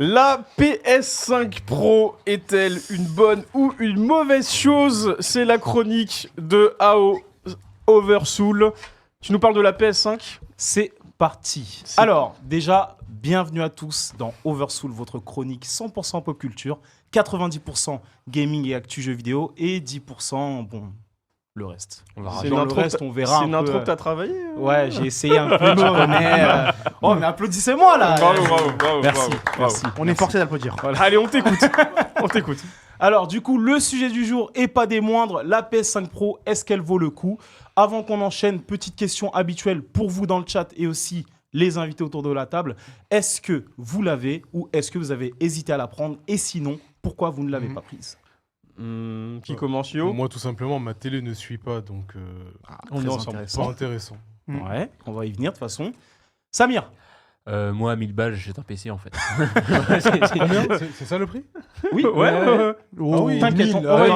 La PS5 Pro est-elle une bonne ou une mauvaise chose? C'est la chronique de AO Oversoul. Tu nous parles de la PS5? C'est parti. Alors, déjà, bienvenue à tous dans Oversoul, votre chronique 100% pop culture, 90% gaming et actu jeux vidéo et 10%, bon, le reste. On verra. Dans le reste, on verra. C'est une intro que t'as travaillé? Ouais, j'ai essayé un peu, tu connais. Oh, mais applaudissez-moi là. Bravo. Merci. On est forcé d'applaudir. Voilà. Allez, on t'écoute. On t'écoute. Alors, du coup, le sujet du jour, et pas des moindres, la PS5 Pro, est-ce qu'elle vaut le coup? Avant qu'on enchaîne, petite question habituelle pour vous dans le chat et aussi les invités autour de la table. Est-ce que vous l'avez ou est-ce que vous avez hésité à la prendre? Et sinon, pourquoi vous ne l'avez pas prise? Qui commence, Yo? Moi, tout simplement, ma télé ne suit pas, donc Très pas intéressant. Ouais, on va y venir de toute façon. Samir? Moi, à 1000 balles, j'achète un PC en fait. Combien? C'est ça le prix? Oui, Ouais. Oh, oui, T'inquiète, 1000, on va y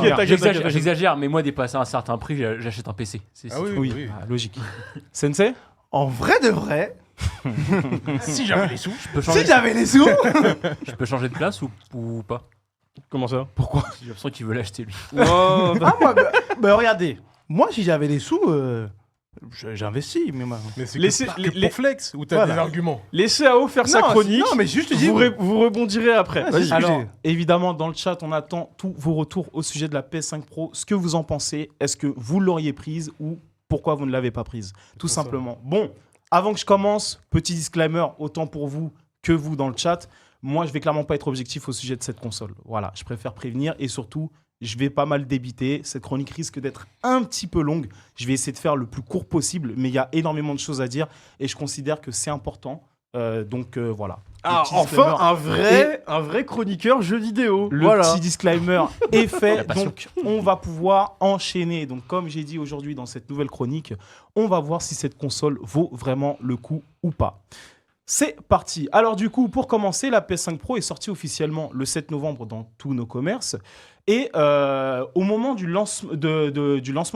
venir. T'inquiète. J'exagère, mais moi, dépassé un certain prix, j'achète un PC. Ah oui, Oui, oui. ah, logique. Sensei? En vrai de vrai, Si j'avais les sous. si j'avais les sous, Je peux changer de place ou pas? Comment ça? Pourquoi? J'ai l'impression qu'il veut l'acheter lui. Oh, ah, moi, bah, regardez, moi si j'avais les sous, j'investis. Mais c'est Laissez- que pour flex ou t'as Voilà. des arguments? Laissez AO faire sa chronique. Non, mais juste dis. Vous rebondirez après. Ah, Vas-y. si. Alors, Sujet. évidemment, dans le chat, on attend tous vos retours au sujet de la PS5 Pro. Ce que vous en pensez, est-ce que vous l'auriez prise ou pourquoi vous ne l'avez pas prise? Tout ça. simplement. Bon, avant que je commence, petit disclaimer, autant pour vous que vous dans le chat. Moi, je vais clairement pas être objectif au sujet de cette console. Voilà, je préfère prévenir et surtout, je vais pas mal débiter. Cette chronique risque d'être un petit peu longue. Je vais essayer de faire le plus court possible, mais il y a énormément de choses à dire et je considère que c'est important. Donc voilà. Ah, Petit enfin, disclaimer. un vrai chroniqueur jeu vidéo. Le petit disclaimer est fait, donc on va pouvoir enchaîner. Donc comme j'ai dit aujourd'hui dans cette nouvelle chronique, on va voir si cette console vaut vraiment le coup ou pas. C'est parti. Alors du coup, pour commencer, la PS5 Pro est sortie officiellement le 7 novembre dans tous nos commerces. Et au moment du lancement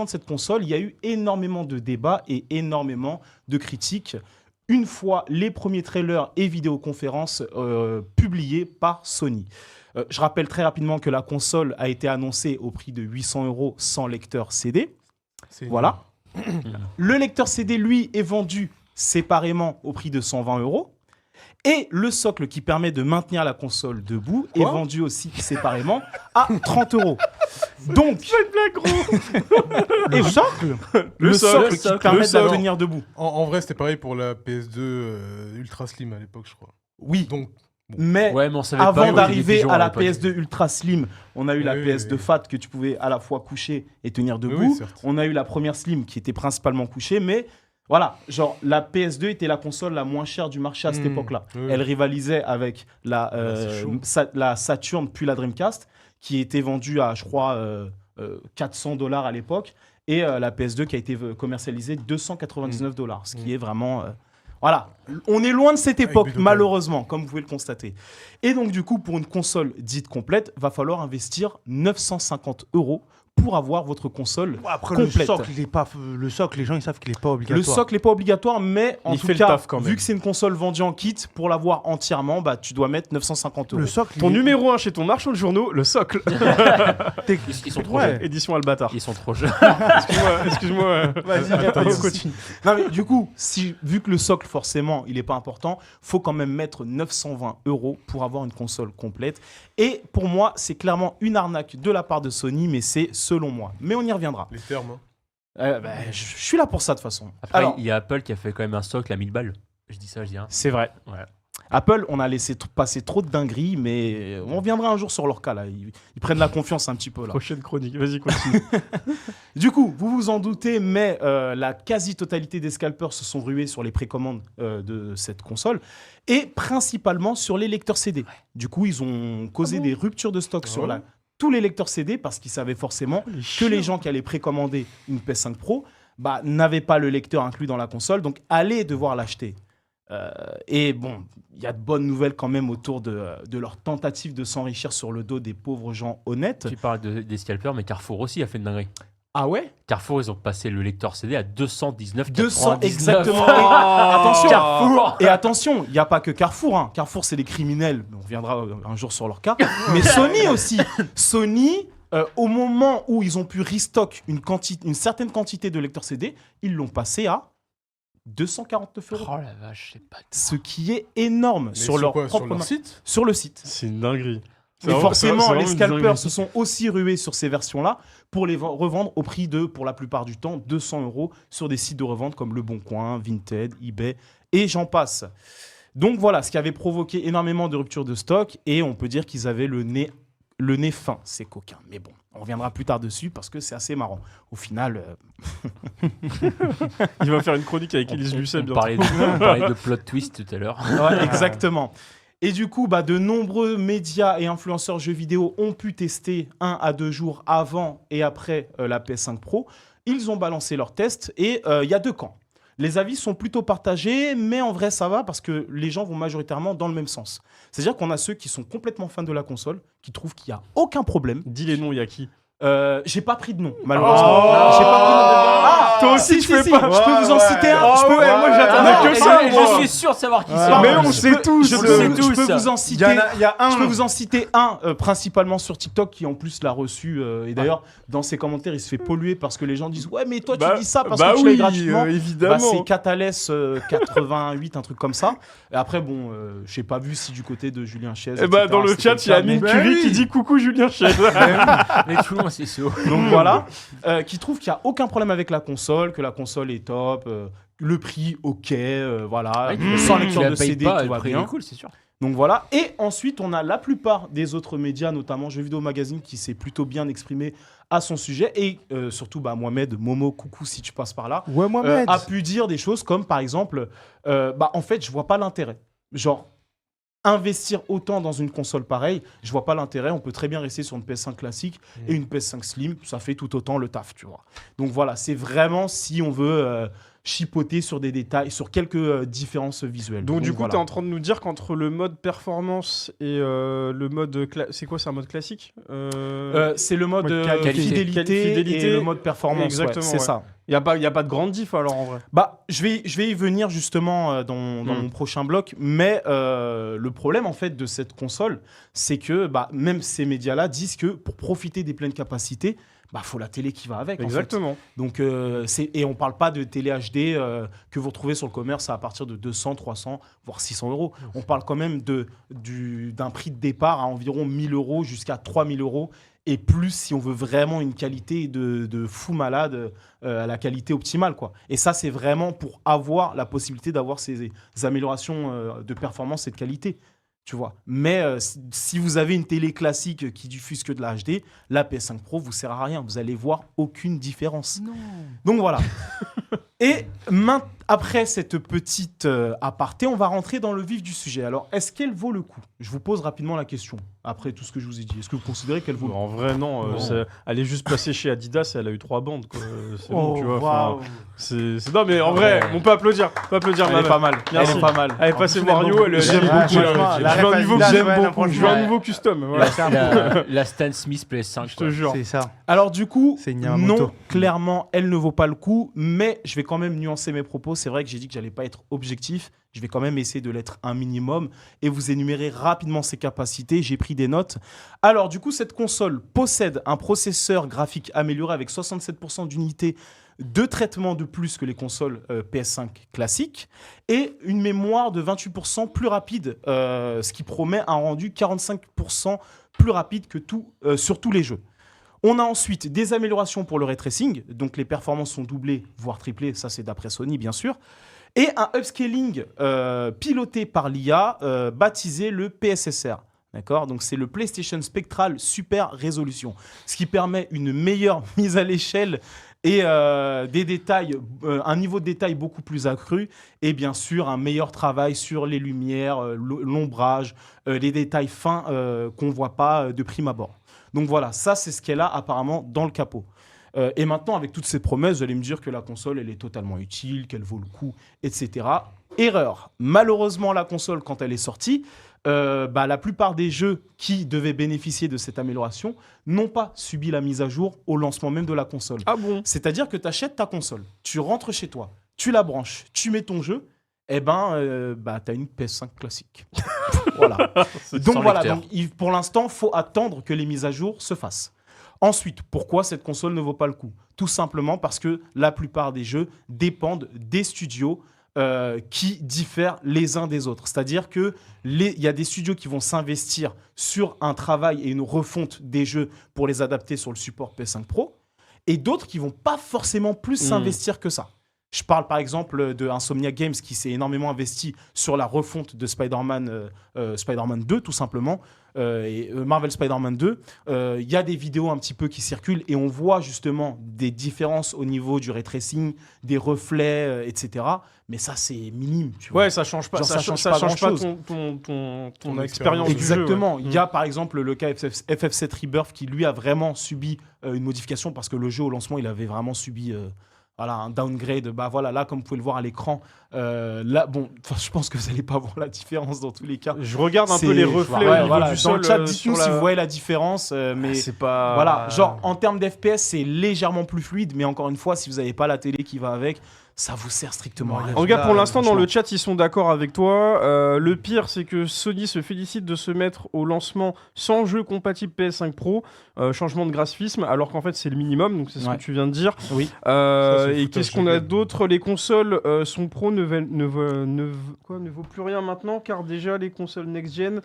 de cette console, il y a eu énormément de débats et énormément de critiques une fois les premiers trailers et vidéoconférences publiés par Sony. Je rappelle très rapidement que la console a été annoncée au prix de 800 € sans lecteur CD. Voilà. Le lecteur CD, lui, est vendu séparément au prix de 120 €. Et le socle qui permet de maintenir la console debout est vendu aussi séparément à 30 €. Donc, Le socle. le socle qui permet de la tenir debout. En vrai, c'était pareil pour la PS2 Ultra Slim à l'époque, je crois. Oui, Donc, mais Ouais, mais on savait pas. avant où étaient les d'arriver pigeons à la l'époque. PS2 Ultra Slim, on a eu la Oui, PS2 oui. Fat que tu pouvais à la fois coucher et tenir debout. oui, certes. On a eu la première Slim qui était principalement couchée, mais voilà, genre la PS2 était la console la moins chère du marché à cette époque-là. oui. Elle rivalisait avec c'est chaud. la Saturn puis la Dreamcast qui était vendue à, je crois, 400 $ à l'époque et la PS2 qui a été commercialisée 299 $, ce qui est vraiment... Voilà, on est loin de cette époque, Budokan. malheureusement, comme vous pouvez le constater. Et donc, du coup, pour une console dite complète, va falloir investir 950 € pour avoir votre console Après complète. le socle, il est pas. Le socle, les gens ils savent qu'il est pas obligatoire. Le socle n'est pas obligatoire, mais en Il tout fait le cas, taf quand même. vu que c'est une console vendue en kit, pour l'avoir entièrement, bah, tu dois mettre 950 €. Le socle. Ton il est- numéro 1 chez ton marchand de journaux, le socle. Ils sont trop Ouais. jeunes. Édition Albatar. Ils sont trop jeunes. Excuse-moi. Vas-y, Pas de on souci. continue. Non, mais du coup, vu que le socle, forcément, il n'est pas important, faut quand même mettre 920 € pour avoir une console complète. Et pour moi, c'est clairement une arnaque de la part de Sony, mais c'est selon moi. Mais on y reviendra. Les termes, hein. Je suis là pour ça, de toute façon. Après, Alors, il y a Apple qui a fait quand même un socle à 1000 balles. Je dis ça, je dis rien. c'est vrai. Ouais. Apple, on a laissé passer trop de dingueries, mais on reviendra un jour sur leur cas, là. Ils prennent la confiance un petit peu, là. Prochaine chronique, vas-y, continue. Du coup, vous vous en doutez, mais la quasi-totalité des scalpers se sont rués sur les précommandes de cette console et principalement sur les lecteurs CD. Du coup, ils ont causé des ruptures de stock sur tous les lecteurs CD parce qu'ils savaient forcément que les gens qui allaient précommander une PS5 Pro n'avaient pas le lecteur inclus dans la console, donc allaient devoir l'acheter. Et bon, il y a de bonnes nouvelles quand même autour de leur tentative de s'enrichir sur le dos des pauvres gens honnêtes. Tu parles des scalpers, mais Carrefour aussi a fait une dinguerie. Ah ouais? Carrefour, ils ont passé le lecteur CD à 219,99. 200 exactement. Oh. Attention. Carrefour. Et attention, il n'y a pas que Carrefour. Hein. Carrefour, c'est les criminels. On reviendra un jour sur leur cas. Mais Sony aussi. Sony, au moment où ils ont pu restock une certaine quantité de lecteurs CD, ils l'ont passé à 249 €. Oh la vache, c'est pas. Ce qui est énorme Mais sur leur quoi, propre sur leur main. site Sur le site. C'est une dinguerie. Mais forcément, les une scalpers dinguerie. se sont aussi rués sur ces versions-là pour les revendre au prix de, pour la plupart du temps, 200 € sur des sites de revente comme Le Bon Coin, Vinted, eBay et j'en passe. Donc voilà, ce qui avait provoqué énormément de ruptures de stock et on peut dire qu'ils avaient le nez fin, ces coquins. Mais bon, on reviendra plus tard dessus parce que c'est assez marrant. Au final, Il va faire une chronique avec Elise Lucet On bientôt. parlait de plot twist tout à l'heure. ouais, exactement. Et du coup, de nombreux médias et influenceurs jeux vidéo ont pu tester 1 à 2 jours avant et après la PS5 Pro. Ils ont balancé leurs tests et il y a deux camps. Les avis sont plutôt partagés, mais en vrai, ça va parce que les gens vont majoritairement dans le même sens. C'est-à-dire qu'on a ceux qui sont complètement fans de la console, qui trouvent qu'il n'y a aucun problème. Dis les noms, il y a qui? J'ai pas pris de nom, malheureusement. Oh. J'ai pas pris de nom. Toi aussi, tu fais pas. Je peux vous en citer un. Oh, Je peux- ouais, moi, j'attendais Non, que ça, moi. Je suis sûr de savoir qui c'est. Non, Mais on je sait peux- tous. Je on peux, le sait je peux tous. vous en Il citer. y a un. Je peux vous en citer un principalement sur TikTok qui en plus l'a reçu et d'ailleurs dans ses commentaires il se fait polluer parce que les gens disent ouais mais toi tu dis ça parce que tu l'as eu gratuitement. évidemment. C'est Catales 88 un truc comme ça. Et après bon j'ai pas vu si du côté de Julien Chiez. Et bah, etc., dans le c'était chat, il y a cas, mais- Amine Curie qui dit coucou Julien Chiez. Mais tout le monde, c'est chaud. Donc voilà, qui trouve qu'il n'y a aucun problème avec la console, que la console est top, le prix ok, voilà, sans lecteur de CD, tout va bien. Cool, c'est sûr. Donc voilà, et ensuite on a la plupart des autres médias, notamment Jeux Vidéo Magazine, qui s'est plutôt bien exprimé à son sujet, et surtout Mohamed, Momo, coucou si tu passes par là, Ouais, Mohamed. a pu dire des choses comme par exemple, en fait je vois pas l'intérêt. Genre, investir autant dans une console pareille, je vois pas l'intérêt. On peut très bien rester sur une PS5 classique et une PS5 Slim, ça fait tout autant le taf, tu vois. Donc voilà, c'est vraiment si on veut chipoter sur des détails, sur quelques différences visuelles. Donc du coup, voilà. t'es en train de nous dire qu'entre le mode performance et le mode... c'est quoi, c'est un mode classique C'est le mode Ouais, fidélité, fidélité et le mode performance, Exactement, ouais, c'est ouais. ça. Il n'y a pas de grande diff alors en vrai. Je vais y venir justement dans mon prochain bloc, mais le problème en fait de cette console, c'est que même ces médias-là disent que pour profiter des pleines capacités, faut la télé qui va avec. Exactement. En fait. Donc et on parle pas de télé HD que vous retrouvez sur le commerce à partir de 200, 300, voire 600 €. On parle quand même d'un prix de départ à environ 1 000 € jusqu'à 3 000 € et plus si on veut vraiment une qualité de fou malade à la qualité optimale, quoi. Et ça, c'est vraiment pour avoir la possibilité d'avoir ces améliorations de performance et de qualité. Tu vois. Mais si vous avez une télé classique qui diffuse que de la HD, la PS5 Pro vous sert à rien. Vous allez voir aucune différence. Non. Donc voilà. Et après cette petite aparté, on va rentrer dans le vif du sujet. Alors, est-ce qu'elle vaut le coup? Je vous pose rapidement la question, après tout ce que je vous ai dit. Est-ce que vous considérez qu'elle vaut le coup? En vrai, non. Elle est juste passée chez Adidas et elle a eu 3 bandes. Quoi. C'est bon, tu vois. waouh. Non, mais en vrai, on peut applaudir. On peut applaudir, Elle est pas mal. Merci. Elle est pas mal. Elle est passée Mario. J'aime Elle beaucoup. je La veux un ref nouveau Adidas, j'aime ouais, beaucoup. franchement. Je veux un nouveau custom. Voilà. La Stan Smith PS5. Je te jure. C'est ça. Alors du coup, C'est une Yamamoto. non, clairement, elle ne vaut pas le coup, mais je vais quand même nuancer mes propos. C'est vrai que j'ai dit que j'allais pas être objectif. Je vais quand même essayer de l'être un minimum et vous énumérer rapidement ses capacités. J'ai pris des notes. Alors du coup, cette console possède un processeur graphique amélioré avec 67% d'unités de traitement de plus que les consoles PS5 classiques et une mémoire de 28% plus rapide, ce qui promet un rendu 45% plus rapide que sur tous les jeux. On a ensuite des améliorations pour le ray tracing, donc les performances sont doublées, voire triplées, ça c'est d'après Sony bien sûr, et un upscaling piloté par l'IA baptisé le PSSR. D'accord ? Donc c'est le PlayStation Spectral Super Résolution, ce qui permet une meilleure mise à l'échelle et des détails, un niveau de détail beaucoup plus accru et bien sûr un meilleur travail sur les lumières, l'ombrage, les détails fins qu'on ne voit pas de prime abord. Donc voilà, ça c'est ce qu'elle a apparemment dans le capot. Et maintenant, avec toutes ces promesses, vous allez me dire que la console, elle est totalement utile, qu'elle vaut le coup, etc. Erreur. Malheureusement, la console, quand elle est sortie, la plupart des jeux qui devaient bénéficier de cette amélioration n'ont pas subi la mise à jour au lancement même de la console. Ah bon? C'est-à-dire que tu achètes ta console, tu rentres chez toi, tu la branches, tu mets ton jeu, tu as une PS5 classique. Voilà. Donc sans voilà, lecteur. pour l'instant, il faut attendre que les mises à jour se fassent. Ensuite, pourquoi cette console ne vaut pas le coup? Tout simplement parce que la plupart des jeux dépendent des studios qui diffèrent les uns des autres. C'est-à-dire qu'il y a des studios qui vont s'investir sur un travail et une refonte des jeux pour les adapter sur le support PS5 Pro, et d'autres qui vont pas forcément plus s'investir que ça. Je parle par exemple de Insomniac Games qui s'est énormément investi sur la refonte de Spider-Man 2 tout simplement, et Marvel Spider-Man 2. Il y a des vidéos un petit peu qui circulent et on voit justement des différences au niveau du ray tracing, des reflets, etc. Mais ça c'est minime. Tu vois. Ouais, ça change pas, Genre, ça change pas grand-chose. ton expérience du jeu. Exactement. Ouais. Il y a par exemple le cas FF7 Rebirth qui lui a vraiment subi une modification parce que le jeu au lancement il avait vraiment subi un downgrade. Là comme vous pouvez le voir à l'écran, je pense que vous n'allez pas voir la différence dans tous les cas. Je regarde un peu les reflets au niveau du Dans sol. le chat, dites-nous sur si vous voyez la différence. Mais c'est pas. voilà, genre en termes d'FPS, c'est légèrement plus fluide, mais encore une fois, si vous n'avez pas la télé qui va avec, ça vous sert strictement à rien. En tout cas, pour l'instant, dans franchement. le chat, ils sont d'accord avec toi. Le pire, c'est que Sony se félicite de se mettre au lancement sans jeu compatible PS5 Pro, changement de graphisme, alors qu'en fait, c'est le minimum, donc c'est ce Ouais. que tu viens de dire. Oui. Ça, c'est Et foutage qu'est-ce de qu'on a gueule. d'autre? Les consoles sont pro ne vaut plus rien maintenant, car déjà, les consoles next-gen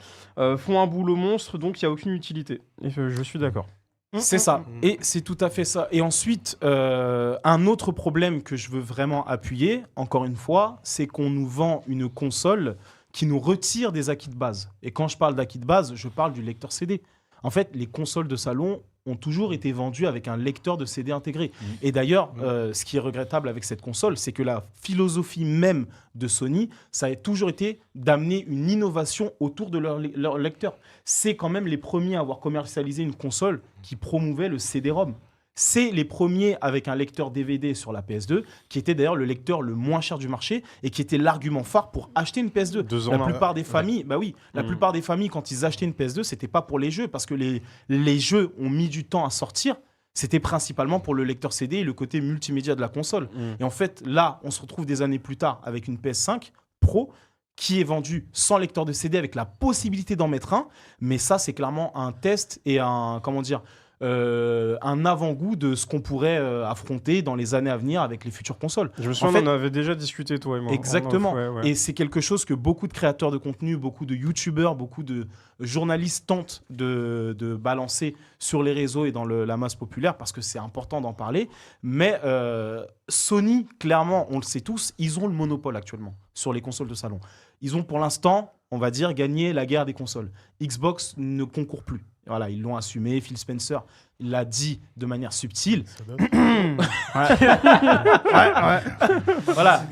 font un boulot monstre, donc il n'y a aucune utilité. Et je suis d'accord. C'est ça, et c'est tout à fait ça. Et ensuite, un autre problème que je veux vraiment appuyer, encore une fois, c'est qu'on nous vend une console qui nous retire des acquis de base. Et quand je parle d'acquis de base, je parle du lecteur CD. En fait, les consoles de salon ont toujours été vendues avec un lecteur de CD intégré. Et d'ailleurs, ce qui est regrettable avec cette console, c'est que la philosophie même de Sony, ça a toujours été d'amener une innovation autour de leur lecteur. C'est quand même les premiers à avoir commercialisé une console qui promouvait le CD-ROM. C'est les premiers avec un lecteur DVD sur la PS2, qui était d'ailleurs le lecteur le moins cher du marché et qui était l'argument phare pour acheter une PS2. 2 ans, La plupart des familles, la plupart des familles, quand ils achetaient une PS2, c'était pas pour les jeux, parce que les jeux ont mis du temps à sortir. C'était principalement pour le lecteur CD et le côté multimédia de la console. Et en fait, là, on se retrouve des années plus tard avec une PS5 Pro qui est vendue sans lecteur de CD avec la possibilité d'en mettre un. Mais ça, c'est clairement un test et un avant-goût de ce qu'on pourrait affronter dans les années à venir avec les futures consoles. Je me souviens, En fait- on en avait déjà discuté, toi et moi. Exactement. Ouais. Et c'est quelque chose que beaucoup de créateurs de contenu, beaucoup de youtubeurs, beaucoup de journalistes tentent de balancer sur les réseaux et dans la masse populaire parce que c'est important d'en parler. Mais Sony, clairement, on le sait tous, ils ont le monopole actuellement sur les consoles de salon. Ils ont pour l'instant, on va dire, gagné la guerre des consoles. Xbox ne concourt plus. Voilà, ils l'ont assumé. Phil Spencer l'a dit de manière subtile. Ça date. Voilà.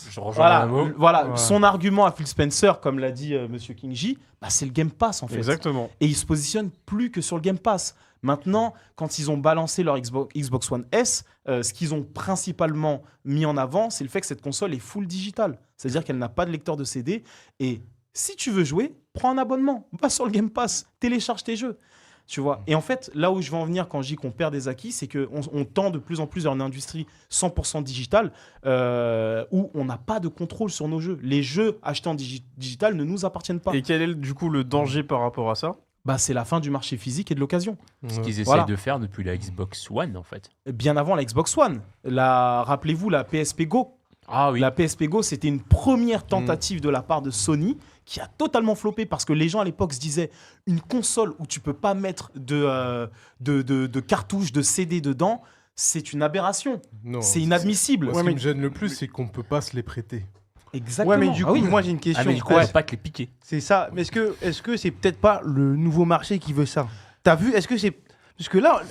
Je rejoins un mot. Voilà. Ouais. Son argument à Phil Spencer, comme l'a dit Monsieur Kingji, c'est le Game Pass en fait. Exactement. Et ils se positionnent plus que sur le Game Pass. Maintenant, quand ils ont balancé leur Xbox One S, ce qu'ils ont principalement mis en avant, c'est le fait que cette console est full digital. C'est-à-dire qu'elle n'a pas de lecteur de CD. Et si tu veux jouer, prends un abonnement. Va sur le Game Pass, télécharge tes jeux. Tu vois. Et en fait, là où je veux en venir quand je dis qu'on perd des acquis, c'est qu'on tend de plus en plus vers une industrie 100% digitale où on n'a pas de contrôle sur nos jeux. Les jeux achetés en digital ne nous appartiennent pas. Et quel est du coup le danger par rapport à ça? C'est la fin du marché physique et de l'occasion. Ce qu'ils essayent Voilà. de faire depuis la Xbox One, en fait. Bien avant la Xbox One. Rappelez-vous la PSP Go. Ah oui. La PSP Go, c'était une première tentative de la part de Sony qui a totalement floppé parce que les gens à l'époque se disaient une console où tu peux pas mettre de cartouches, de CD dedans, c'est une aberration. Non, C'est inadmissible. Moi, ce qui me gêne le plus, c'est qu'on peut pas se les prêter. Exactement. Ouais, mais du coup, moi j'ai une Ah, question. mais du coup, on va pas te les piquer. C'est ça. Mais est-ce que c'est peut-être pas le nouveau marché qui veut ça? T'as vu? Est-ce que c'est parce que là,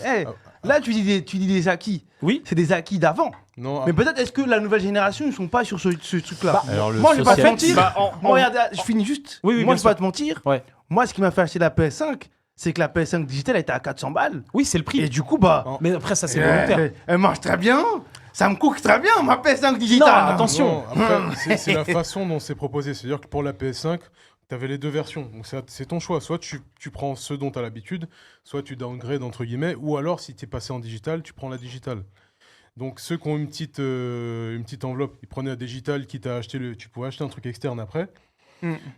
là tu dis des acquis. Oui. C'est des acquis d'avant. Non, Mais peut-être est-ce que la nouvelle génération ne sont pas sur ce truc-là? Alors, le Moi, je vais pas te social- mentir. Moi, regarde, je finis juste. Oui, Moi, bien je vais pas te mentir. Ouais. Moi, ce qui m'a fait acheter la PS5, c'est que la PS5 digitale elle était à 400 balles. Oui, c'est le prix. Et du coup, bah. Mais après, ça, c'est volontaire. Elle marche très bien. Ça me coûte très bien, ma PS5 digitale. Non, attention. Non, après, c'est la façon dont c'est proposé. C'est-à-dire que pour la PS5, tu avais les deux versions. Donc c'est ton choix. Soit tu prends ce dont tu as l'habitude, soit tu downgrades entre guillemets, ou alors si tu es passé en digital, tu prends la digitale. Donc ceux qui ont une petite enveloppe, ils prenaient la digitale, quitte à acheter tu pouvais acheter un truc externe après.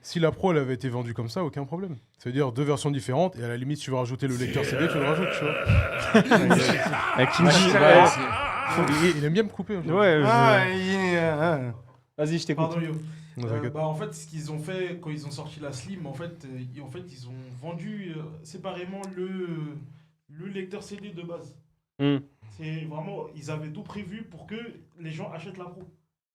Si la Pro elle avait été vendue comme ça, aucun problème. C'est-à-dire deux versions différentes, et à la limite, si tu veux rajouter le lecteur CD, tu le rajoutes, tu vois. Il aime bien me couper. Ouais, Vas-y, je t'écoute. Pardon, Yo. Non, t'inquiète. En fait, ce qu'ils ont fait quand ils ont sorti la Slim, ils ont vendu séparément le lecteur CD de base. C'est vraiment, ils avaient tout prévu pour que les gens achètent la Pro.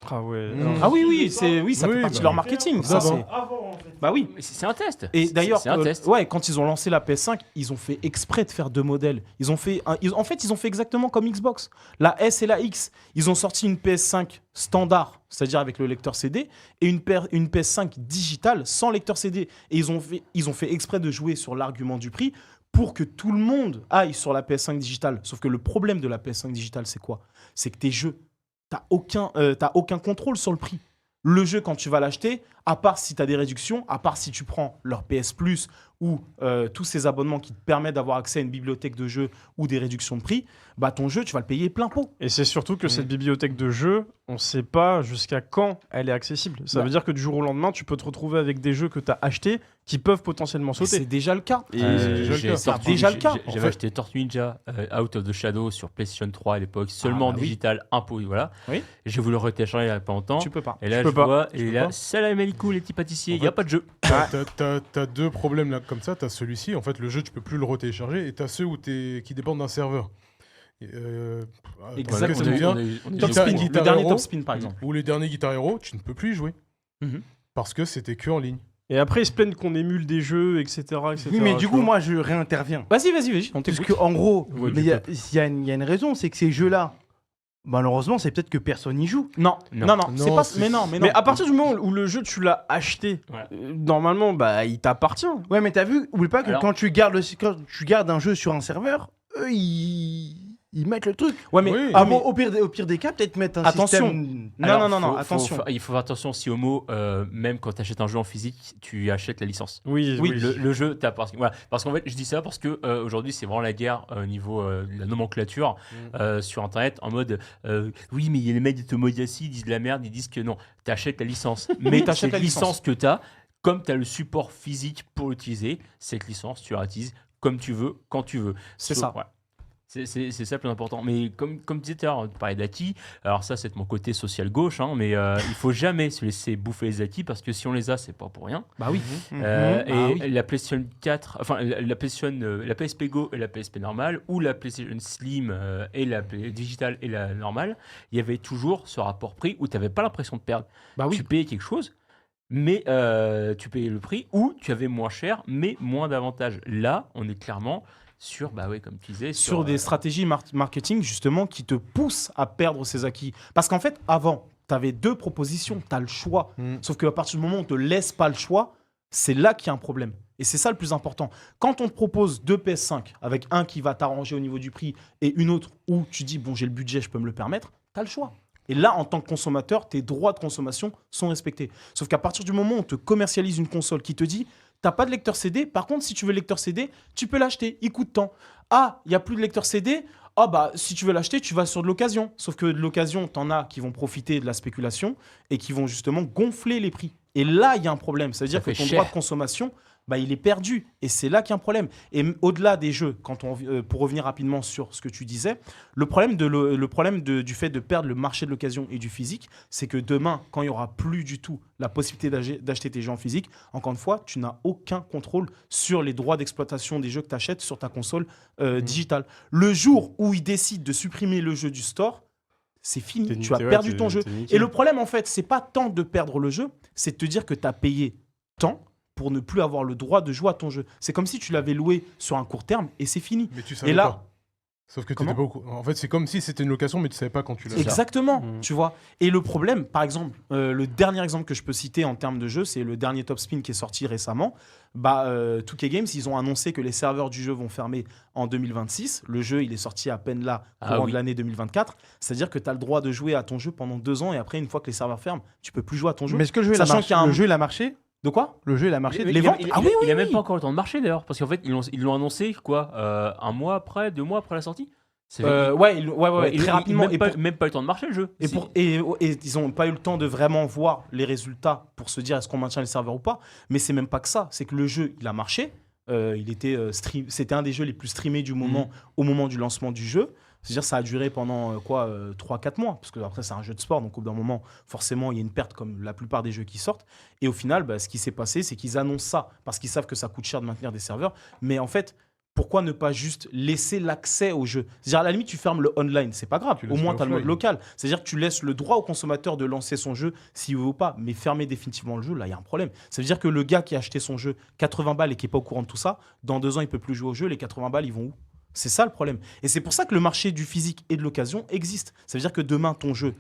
Ah ouais. Ah oui, ça fait partie de leur bah, marketing. Ça, c'est... Avant, en fait. Bah oui. Mais c'est un test. Et d'ailleurs, c'est un test. ouais, quand ils ont lancé la PS5, ils ont fait exprès de faire deux modèles. Ils ont fait exactement comme Xbox. La S et la X. Ils ont sorti une PS5 standard, c'est-à-dire avec le lecteur CD, et une PS5 digitale sans lecteur CD. Et ils ont fait exprès de jouer sur l'argument du prix pour que tout le monde aille sur la PS5 digitale. Sauf que le problème de la PS5 digitale, c'est quoi ? C'est que tes jeux, t'as aucun contrôle sur le prix. Le jeu, quand tu vas l'acheter, à part si tu as des réductions, à part si tu prends leur PS Plus ou tous ces abonnements qui te permettent d'avoir accès à une bibliothèque de jeux ou des réductions de prix, bah ton jeu, tu vas le payer plein pot. Et c'est surtout que cette bibliothèque de jeux, on ne sait pas jusqu'à quand elle est accessible. Ça veut dire que du jour au lendemain, tu peux te retrouver avec des jeux que tu as achetés qui peuvent potentiellement sauter. C'est déjà le cas. J'avais acheté Tortue Ninja Out of the Shadow sur PlayStation 3 à l'époque, seulement en digital, imposé, voilà. Oui. J'ai voulu le retélécharger il n'y a pas longtemps. Tu peux pas. Et là, je vois, et là, salam alaikum les petits pâtissiers, il n'y a pas de jeu. T'as deux problèmes là comme ça. T'as celui-ci, en fait, le jeu, tu peux plus le retélécharger, et t'as ceux qui dépendent d'un serveur. Exactement. Le dernier Top Spin, par exemple. Ou les derniers Guitar Hero, tu ne peux plus y jouer. Parce que c'était que en ligne. Et après, ils se plaignent qu'on émule des jeux, etc. Oui, mais du coup, moi, je réinterviens. Vas-y, on Parce t'écoute. qu'en gros, Ouais, il y a une raison, c'est que ces jeux-là, malheureusement, c'est peut-être que personne n'y joue. Non, c'est Non, pas. c'est- Mais non. Mais à partir du moment où le jeu, tu l'as acheté, Ouais. normalement, bah, il t'appartient. Ouais, mais t'as vu, oublie pas que Alors- quand tu gardes un jeu sur un serveur, eux, ils mettent le truc. Ouais, mais Oui. Au pire des cas, peut-être mettre un Attention. système... Non, attention. Il faut faire attention si Homo, même quand tu achètes un jeu en physique, tu achètes la licence. Oui. Le jeu, voilà. Parce qu'en fait, je dis ça parce que aujourd'hui, c'est vraiment la guerre au niveau de la nomenclature sur Internet, en mode oui, mais il y a les mecs de Tomodachi, ils disent de la merde, ils disent que non, tu achètes la licence. Mais tu t'achètes achètes la la licence. licence que tu as, comme tu as le support physique pour l'utiliser, cette licence, tu l'utilises comme tu veux, quand tu veux. C'est ça. Ouais. C'est ça le plus important. Mais comme tu disais tout à l'heure, tu parlais d'acquis. Alors ça, c'est de mon côté social gauche, hein, mais il faut jamais se laisser bouffer les acquis parce que si on les a, c'est pas pour rien. Bah oui. Et la PlayStation 4, enfin la PSP Go et la PSP normale, ou la PlayStation Slim et la digitale et la normale, il y avait toujours ce rapport prix où tu n'avais pas l'impression de perdre. Bah oui. Tu payais quelque chose, mais tu payais le prix, ou tu avais moins cher, mais moins d'avantages. Là, on est clairement sur, bah oui, comme tu disais, Sur des stratégies marketing justement qui te poussent à perdre ces acquis. Parce qu'en fait, avant, tu avais deux propositions, tu as le choix. Sauf qu'à partir du moment où on ne te laisse pas le choix, c'est là qu'il y a un problème. Et c'est ça le plus important. Quand on te propose deux PS5 avec un qui va t'arranger au niveau du prix et une autre où tu dis, bon, j'ai le budget, je peux me le permettre, tu as le choix. Et là, en tant que consommateur, tes droits de consommation sont respectés. Sauf qu'à partir du moment où on te commercialise une console qui te dit, t'as pas de lecteur CD, par contre, si tu veux le lecteur CD, tu peux l'acheter, il coûte tant. Ah, il n'y a plus de lecteur CD, ah bah, si tu veux l'acheter, tu vas sur de l'occasion. Sauf que de l'occasion, t'en as qui vont profiter de la spéculation et qui vont justement gonfler les prix. Et là, il y a un problème. C'est-à-dire que fait ton cher. droit de consommation, bah, il est perdu. Et c'est là qu'il y a un problème. Et au-delà des jeux, pour revenir rapidement sur ce que tu disais, le problème du fait de perdre le marché de l'occasion et du physique, c'est que demain, quand il n'y aura plus du tout la possibilité d'acheter tes jeux en physique, encore une fois, tu n'as aucun contrôle sur les droits d'exploitation des jeux que tu achètes sur ta console digitale. Le jour où ils décident de supprimer le jeu du store, c'est fini, tu as perdu ton jeu. Et le problème, en fait, c'est pas tant de perdre le jeu, c'est de te dire que tu as payé tant pour ne plus avoir le droit de jouer à ton jeu. C'est comme si tu l'avais loué sur un court terme et c'est fini. Mais tu savais Et là, pas. Sauf que t'étais pas en fait, c'est comme si c'était une location, mais tu savais pas quand tu l'as. Exactement, tu vois. Et le problème, par exemple, le dernier exemple que je peux citer en termes de jeu, c'est le dernier Top Spin qui est sorti récemment. 2K Games, ils ont annoncé que les serveurs du jeu vont fermer en 2026. Le jeu, il est sorti à peine là, courant de l'année 2024. C'est-à-dire que tu as le droit de jouer à ton jeu pendant 2 ans et après, une fois que les serveurs ferment, tu peux plus jouer à ton jeu. Mais est-ce que le jeu, le jeu, il a marché? De quoi? Le jeu, il a marché. Les ventes? Il a même pas encore le temps de marcher d'ailleurs, parce qu'en fait, ils l'ont annoncé quoi, 1 mois après, 2 mois après la sortie. Très rapidement. Même pas eu le temps de marcher le jeu. Et ils n'ont pas eu le temps de vraiment voir les résultats pour se dire est-ce qu'on maintient les serveurs ou pas. Mais c'est même pas que ça. C'est que le jeu, il a marché. C'était un des jeux les plus streamés du moment au moment du lancement du jeu. C'est-à-dire ça a duré pendant 3-4 mois. Parce que après c'est un jeu de sport. Donc au bout d'un moment, forcément, il y a une perte comme la plupart des jeux qui sortent. Et au final, ce qui s'est passé, c'est qu'ils annoncent ça parce qu'ils savent que ça coûte cher de maintenir des serveurs. Mais en fait, pourquoi ne pas juste laisser l'accès au jeu? C'est-à-dire, à la limite, tu fermes le online, c'est pas grave. Au moins, tu as le mode local. C'est-à-dire que tu laisses le droit au consommateur de lancer son jeu s'il veut ou pas. Mais fermer définitivement le jeu, là, il y a un problème. Ça veut dire que le gars qui a acheté son jeu 80 balles et qui n'est pas au courant de tout ça, dans 2 ans, il peut plus jouer au jeu. Les 80 balles, ils vont où? C'est ça le problème. Et c'est pour ça que le marché du physique et de l'occasion existe. Ça veut dire que demain, ton jeu,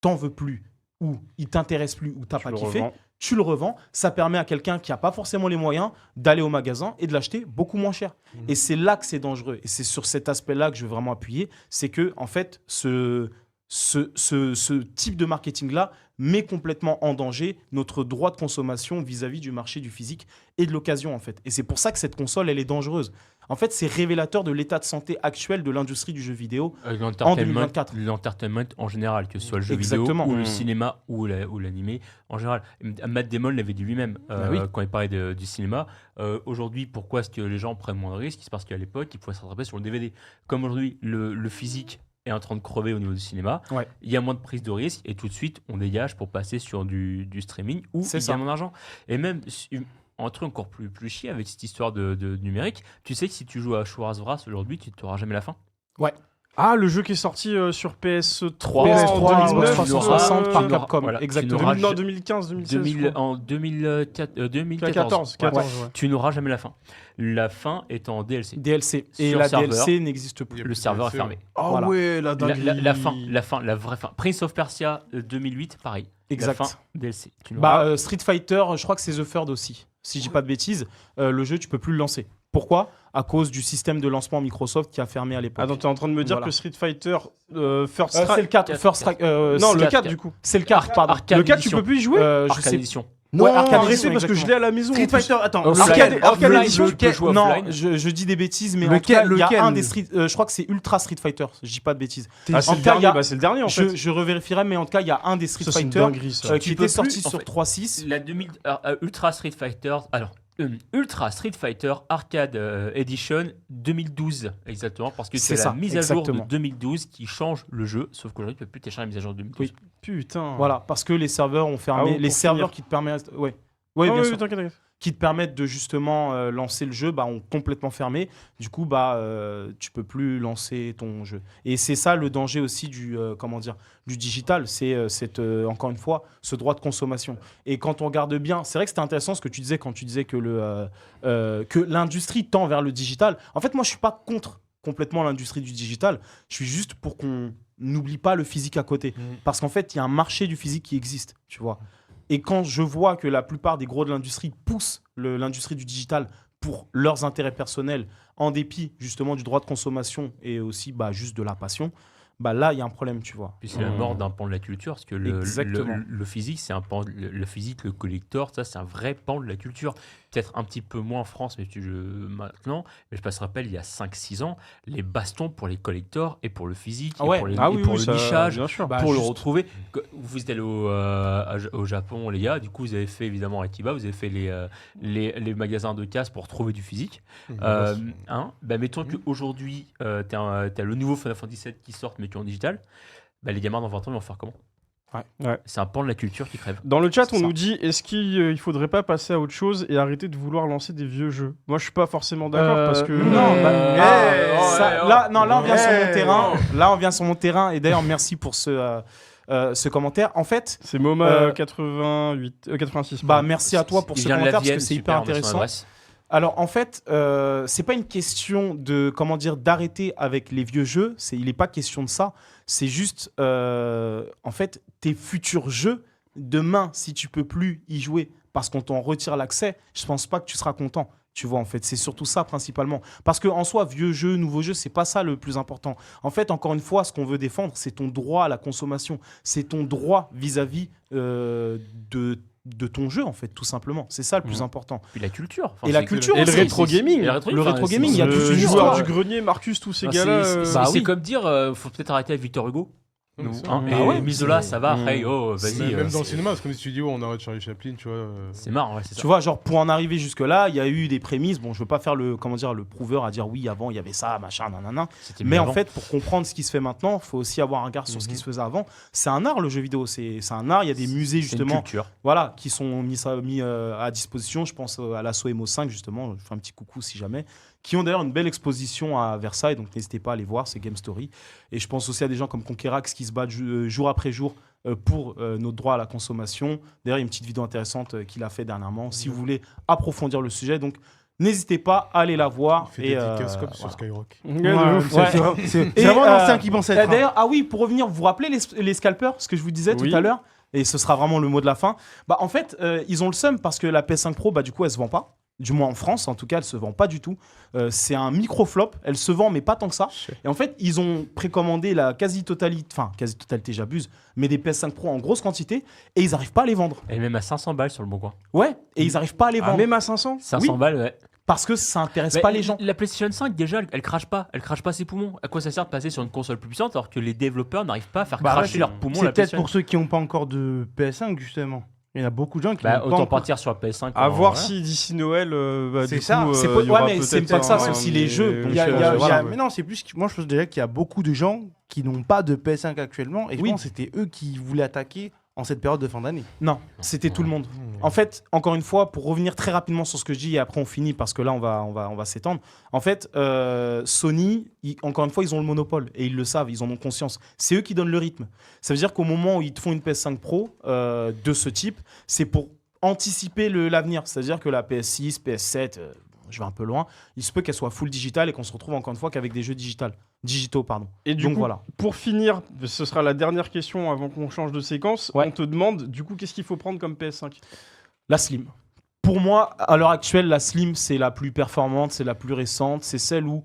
t'en veux plus, ou il t'intéresse plus, ou t'as pas kiffé. Tu le revends, ça permet à quelqu'un qui n'a pas forcément les moyens d'aller au magasin et de l'acheter beaucoup moins cher. Et c'est là que c'est dangereux. Et c'est sur cet aspect-là que je veux vraiment appuyer. C'est que, en fait, ce type de marketing-là met complètement en danger notre droit de consommation vis-à-vis du marché du physique et de l'occasion, en fait. Et c'est pour ça que cette console, elle est dangereuse. En fait, c'est révélateur de l'état de santé actuel de l'industrie du jeu vidéo en 2024. L'entertainment en général, que ce soit le jeu vidéo ou le cinéma ou l'animé en général. Matt Damon l'avait dit lui-même quand il parlait du cinéma. Aujourd'hui, pourquoi est-ce que les gens prennent moins de risques? C'est parce qu'à l'époque, ils pouvaient se rattraper sur le DVD. Comme aujourd'hui, le physique est en train de crever au niveau du cinéma, il y a moins de prise de risque et tout de suite, on dégage pour passer sur du streaming où il y a moins d'argent. Et même... un truc encore plus chier avec cette histoire de numérique, tu sais que si tu joues à Schwarzwras aujourd'hui, tu n'auras jamais la fin. Ouais. Ah, le jeu qui est sorti sur PS3, PS3, Xbox 360 par Capcom. Voilà, exactement. Non, 2015, 2016. En 2014. Tu n'auras jamais la fin. La fin est en DLC. Et la DLC n'existe plus. Le serveur est fermé. Ah ouais, la dinguerie. La vraie fin. Prince of Persia 2008, pareil. Exact. La fin, DLC. Street Fighter, je crois que c'est The Third aussi. Si je dis pas de bêtises, le jeu, tu peux plus le lancer. Pourquoi? À cause du système de lancement Microsoft qui a fermé à l'époque. Ah, donc tu es en train de me dire que Street Fighter First Strike... c'est le 4. First Strike, non, le 4 du coup. C'est le 4, pardon. Le 4, tu peux plus y jouer? Arcade Edition. Non, arrêtez parce que je l'ai à la maison. Street Fighter, attends. Arcade Edition, tu peux jouer offline. Non, je dis des bêtises, mais en tout cas, il y a un des Street... je crois que c'est Ultra Street Fighter, je dis pas de bêtises. Ah, c'est le dernier en fait. Je revérifierai, mais en tout cas, il y a un des Street Fighter qui était sorti sur 3.6. La Ultra Street Fighter... Alors, Ultra Street Fighter Arcade Edition 2012 exactement, parce que c'est la mise à jour de 2012 qui change le jeu, sauf qu'aujourd'hui tu peux plus télécharger la mise à jour de 2012. Oui. Putain. Voilà, parce que les serveurs ont fermé, les serveurs qui te permettent, bien sûr, qui te permettent de justement lancer le jeu, ont complètement fermé. Du coup, tu peux plus lancer ton jeu. Et c'est ça le danger aussi du digital, c'est encore une fois ce droit de consommation. Et quand on regarde bien, c'est vrai que c'était intéressant ce que tu disais quand tu disais que l'industrie tend vers le digital. En fait, moi, je suis pas contre complètement l'industrie du digital. Je suis juste pour qu'on n'oublie pas le physique à côté, parce qu'en fait, il y a un marché du physique qui existe, tu vois. Et quand je vois que la plupart des gros de l'industrie poussent l'industrie du digital pour leurs intérêts personnels, en dépit justement du droit de consommation et aussi juste de la passion, là, il y a un problème, tu vois. Puis c'est la mort d'un pan de la culture, parce que le physique, c'est un pan, le physique, le collector, ça, c'est un vrai pan de la culture. Peut-être un petit peu moins en France, mais maintenant, mais je me rappelle, il y a 5-6 ans, les bastons pour les collectors et pour le physique, et pour le nichage, pour le retrouver. Vous êtes allé au Japon, les gars, du coup, vous avez fait évidemment Akiba, vous avez fait les magasins de casse pour trouver du physique. Mettons qu'aujourd'hui, t'as le nouveau Final Fantasy VII qui sort, mais qui est en digital, les gamins dans 20 ans, ils vont faire comment? Ouais. C'est un pan de la culture qui crève. Dans le chat, on nous dit est-ce qu'il faudrait pas passer à autre chose et arrêter de vouloir lancer des vieux jeux? Moi, je suis pas forcément d'accord parce que là, on vient sur mon terrain. Là, on vient sur mon terrain. Et d'ailleurs, merci pour ce commentaire. En fait, c'est Moma 86. Merci à toi pour ce commentaire parce que c'est hyper intéressant. Alors en fait, c'est pas une question de d'arrêter avec les vieux jeux. Il n'est pas question de ça. C'est juste en fait tes futurs jeux demain, si tu peux plus y jouer parce qu'on t'en retire l'accès, je pense pas que tu seras content. Tu vois, en fait, c'est surtout ça principalement. Parce que en soi, vieux jeu, nouveau jeu, c'est pas ça le plus important. En fait, encore une fois, ce qu'on veut défendre, c'est ton droit à la consommation. C'est ton droit vis-à-vis de ton jeu, en fait, tout simplement. C'est ça le plus important. Puis la culture. Et la culture Et le aussi. rétro gaming. Le rétro gaming, il y a toute Le une joueur histoire. du grenier, Marcus, tous ces Ah, gars-là. c'est oui. comme dire, faut peut-être arrêter avec Victor Hugo. Non, mais ça, Hein, Ah et ouais, Misola, ça va. Hey, oh, mais vas-y. même dans le c'est- cinéma, c'est comme les studios, on arrête Charlie Chaplin, tu vois. C'est marrant, ouais, c'est ça. Tu vois, genre pour en arriver jusque-là, il y a eu des prémices. Bon, je veux pas faire le prouveur à dire oui, avant il y avait ça, machin, nanana. C'était Mais mieux en avant. fait, pour comprendre ce qui se fait maintenant, il faut aussi avoir un regard sur ce qui se faisait avant. C'est un art, le jeu vidéo. C'est un art. Il y a des musées C'est une justement, culture. voilà, qui sont mis à disposition. Je pense à l'assaut Emo 5 justement. Je fais un petit coucou si jamais. Qui ont d'ailleurs une belle exposition à Versailles, donc n'hésitez pas à aller voir, c'est Game Story. Et je pense aussi à des gens comme Conquerax qui se battent jour après jour pour notre droit à la consommation. D'ailleurs, il y a une petite vidéo intéressante qu'il a fait dernièrement, si vous voulez approfondir le sujet. Donc, n'hésitez pas à aller la voir. Il fait des dédicaces comme sur voilà. Skyrock. Ouais, de ouf. Ouais. C'est Et, vraiment euh, l'ancien qui pensait être. D'ailleurs, ah oui, pour revenir, vous vous rappelez les scalpers, ce que je vous disais Oui. tout à l'heure, et ce sera vraiment le mot de la fin. Bah, en fait, ils ont le seum parce que la PS5 Pro, bah, du coup, elle se vend pas. Du moins en France, en tout cas, elle se vend pas du tout. C'est un micro-flop. Elle se vend, mais pas tant que ça. Et en fait, ils ont précommandé la quasi-totalité, j'abuse, mais des PS5 Pro en grosse quantité et ils n'arrivent pas à les vendre. Elle est même à 500 balles sur le bon coin. Ouais, et ils n'arrivent pas à les Ah, vendre. même à 500 500 balles, ouais. Parce que ça intéresse Mais pas les gens. La PlayStation 5, déjà, elle crache pas. Elle crache pas ses poumons. À quoi ça sert de passer sur une console plus puissante alors que les développeurs n'arrivent pas à faire Bah, cracher ouais, leurs poumons C'est la peut-être PlayStation. pour ceux qui n'ont pas encore de PS5, justement. Il y en a beaucoup de gens qui Bah, n'ont pas autant encore. partir sur la PS5. À en- voir voilà. si d'ici Noël, C'est du ça. coup, C'est il y ouais, aura mais c'est peut-être pas que ça, un- c'est aussi les jeux. mais- Donc, Il y a- il y a- voilà. il y a- mais non, c'est plus. Moi, je pense déjà qu'il y a beaucoup de gens qui n'ont pas de PS5 actuellement. Et je Oui. pense que c'était eux qui voulaient attaquer en cette période de fin d'année. Non, c'était tout le monde. En fait, encore une fois, pour revenir très rapidement sur ce que je dis et après on finit parce que là on va s'étendre. En fait, Sony, encore une fois, ils ont le monopole et ils le savent, ils en ont conscience. C'est eux qui donnent le rythme. Ça veut dire qu'au moment où ils te font une PS5 Pro de ce type, c'est pour anticiper l'avenir. C'est-à-dire que la PS6, PS7, je vais un peu loin, il se peut qu'elle soit full digital et qu'on se retrouve encore une fois qu'avec des jeux digitaux. Pardon. Et du Donc coup, voilà. pour finir, ce sera la dernière question avant qu'on change de séquence. Ouais. On te demande, du coup, qu'est-ce qu'il faut prendre comme PS5 La Slim. Pour moi, à l'heure actuelle, la Slim, c'est la plus performante, c'est la plus récente, c'est celle où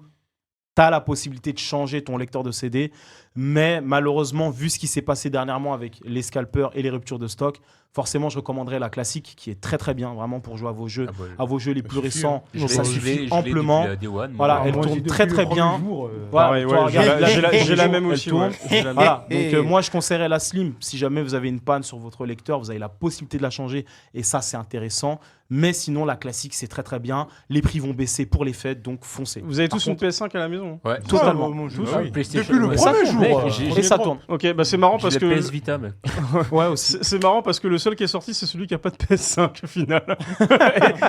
tu as la possibilité de changer ton lecteur de CD. Mais malheureusement, vu ce qui s'est passé dernièrement avec les scalpers et les ruptures de stock, forcément, je recommanderais la classique qui est très très bien, vraiment pour jouer à vos jeux, Ah, bah, les plus suffit, récents. je l'ai- Ça je l'ai- suffit je l'ai amplement. depuis la Day One, Voilà, moi. elle Moi, tourne j'ai très depuis très le bien. premier jour, Voilà, Pareil, toi, ouais, j'ai regarde, la- j'ai la- elle j'ai la tourne, même elle aussi, tourne. ouais. J'ai la même. Voilà, Et- donc moi je conseillerais la Slim. Si jamais vous avez une panne sur votre lecteur, vous avez la possibilité de la changer et ça c'est intéressant. Mais sinon la classique c'est très très bien. Les prix vont baisser pour les fêtes, donc foncez. Vous avez Par tous une contre- PS5 à la maison Ouais. Totalement. moi, je- Tous, ah oui. oui. PlayStation, Depuis le ouais. premier Ça, jour, mec, ouais. j'ai- Et ça tourne. Ok, bah c'est marrant j'ai parce la que PS Vita, mec. Ouais aussi. c'est marrant parce que le seul qui est sorti c'est celui qui a pas de PS5 au final.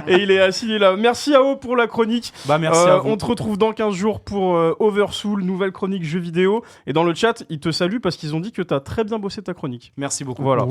et il est assis il est là. Merci Ao pour la chronique. Bah merci à vous. On te retrouve dans 15 jours pour Oversoul, nouvelle chronique jeux vidéo. Et dans le chat, ils te saluent parce qu'ils ont dit que t'as très bien bossé ta chronique. Merci beaucoup. Voilà.